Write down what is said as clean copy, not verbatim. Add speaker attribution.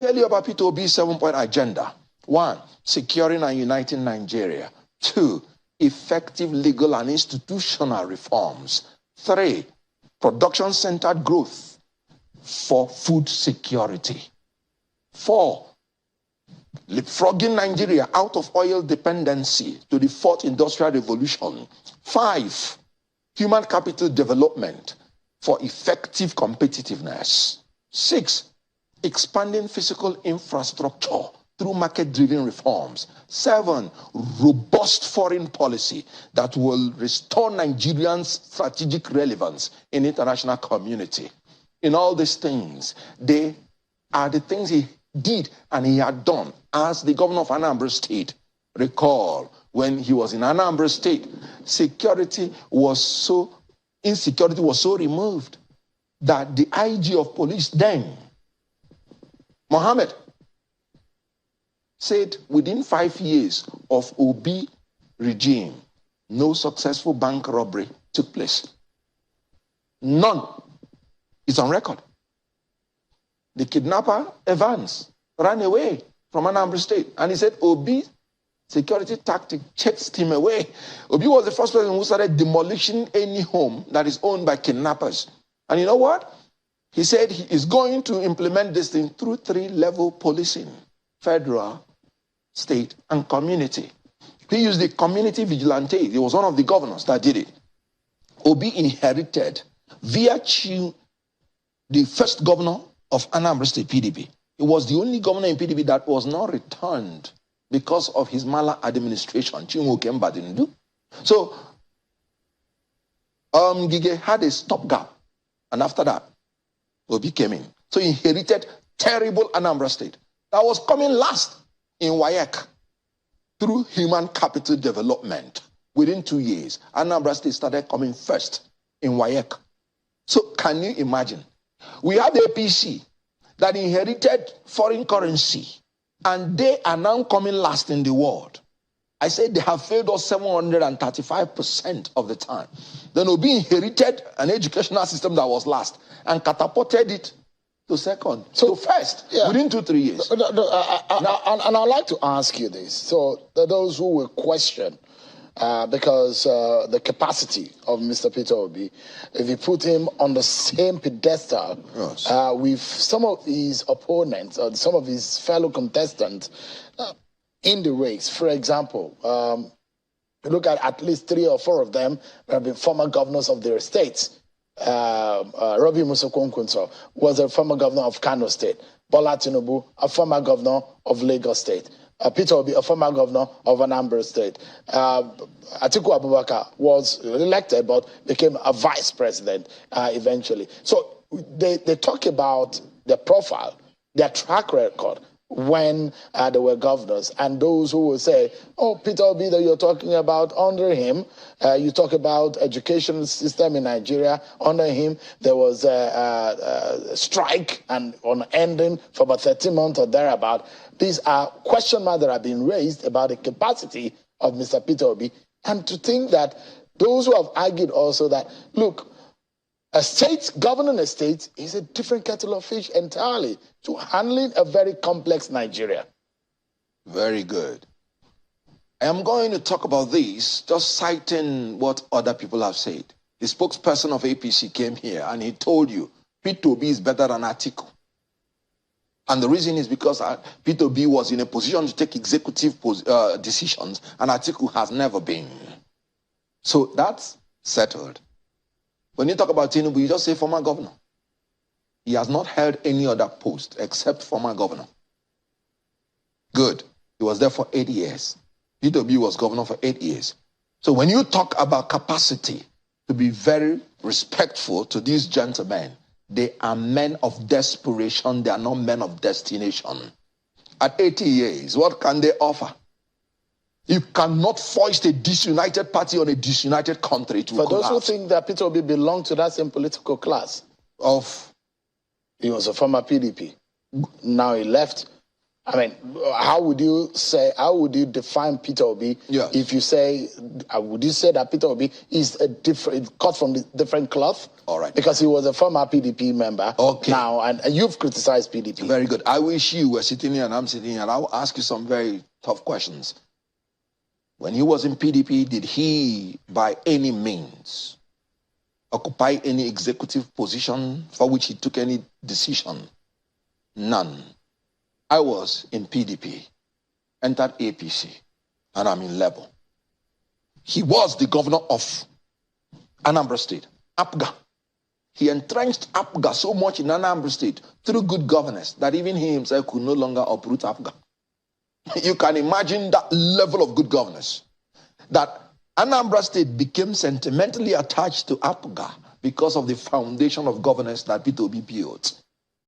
Speaker 1: Tell you about Peter Obi's 7-point agenda. 1, securing and uniting Nigeria. 2, effective legal and institutional reforms. 3, production-centered growth for food security. 4, leapfrogging Nigeria out of oil dependency to the 4th industrial revolution. 5, human capital development for effective competitiveness. 6, expanding physical infrastructure through market-driven reforms. 7, robust foreign policy that will restore Nigerians' strategic relevance in international community. In all these things, they are the things he did and he had done as the governor of Anambra State. Recall, when he was in Anambra State, insecurity was so removed that the IG of police then, Mohammed, said within 5 years of Obi regime, no successful bank robbery took place. None. It's on record. The kidnapper, Evans, ran away from Anambra State. And he said Obi security tactic chased him away. Obi was the first person who started demolishing any home that is owned by kidnappers. And you know what? He said he is going to implement this thing through 3-level policing: federal, state, and community. He used the community vigilante. He was one of the governors that did it. Obi inherited, via Chiu, the first governor of Anambra State, PDP. He was the only governor in PDP that was not returned because of his maladministration. Chinwo Kemba didn't do. So, Gige had a stopgap. And after that, Obi came in. So he inherited terrible Anambra State. That was coming last in WAEC through human capital development. Within 2 years, Anambra State started coming first in WAEC. So can you imagine? We have the APC that inherited foreign currency, and they are now coming last in the world. I said they have failed us 735% of the time. Then Obi inherited an educational system that was last and catapulted it to second, to first, within 2-3 years.
Speaker 2: And I'd like to ask you this. So those who will question, because the capacity of Mr. Peter Obi, if you put him on the same pedestal with some of his opponents or some of his fellow contestants in the race, for example, you look at least 3 or 4 of them have been former governors of their states. Mr Okonkwo was a former governor of Kano State. Bola Tinubu, a former governor of Lagos State. Peter Obi, a former governor of Anambra State. Atiku Abubakar was elected but became a vice president eventually. So they talk about their profile, their track record when they were governors, and those who will say, oh, Peter Obi that you're talking about, under him, you talk about education system in Nigeria, under him there was a strike and on ending for about 13 months or thereabout. These are question marks that are being raised about the capacity of Mr. Peter Obi, and to think that those who have argued also that, look, a state, governing a state, is a different kettle of fish entirely to handling a very complex Nigeria.
Speaker 1: Very good. I am going to talk about this, just citing what other people have said. The spokesperson of APC came here and he told you, Peter Obi is better than Atiku. And the reason is because Peter Obi was in a position to take executive decisions and Atiku has never been. So that's settled. When you talk about Tinubu, you just say former governor. He has not held any other post except former governor. Good. He was there for 8 years. Peter Obi was governor for 8 years. So when you talk about capacity, to be very respectful to these gentlemen, they are men of desperation. They are not men of destination. At 80 years, what can they offer? You cannot foist a disunited party on a disunited country to collapse.
Speaker 2: For those who think that Peter Obi belonged to that same political class,
Speaker 1: of,
Speaker 2: he was a former PDP. Now he left I mean, how would you define Peter Obi?
Speaker 1: Yes.
Speaker 2: If you say, would you say that Peter Obi is cut from the different cloth?
Speaker 1: All right.
Speaker 2: Because he was a former PDP member.
Speaker 1: Okay.
Speaker 2: Now, and you've criticized PDP.
Speaker 1: Very good. I wish you were sitting here and I'm sitting here, and I will ask you some very tough questions. When he was in PDP, did he, by any means, occupy any executive position for which he took any decision? None. I was in PDP, entered APC, and I'm in Labour. He was the governor of Anambra State, APGA. He entrenched APGA so much in Anambra State through good governance that even he himself could no longer uproot APGA. You can imagine that level of good governance. That Anambra State became sentimentally attached to APGA because of the foundation of governance that Peter Obi built.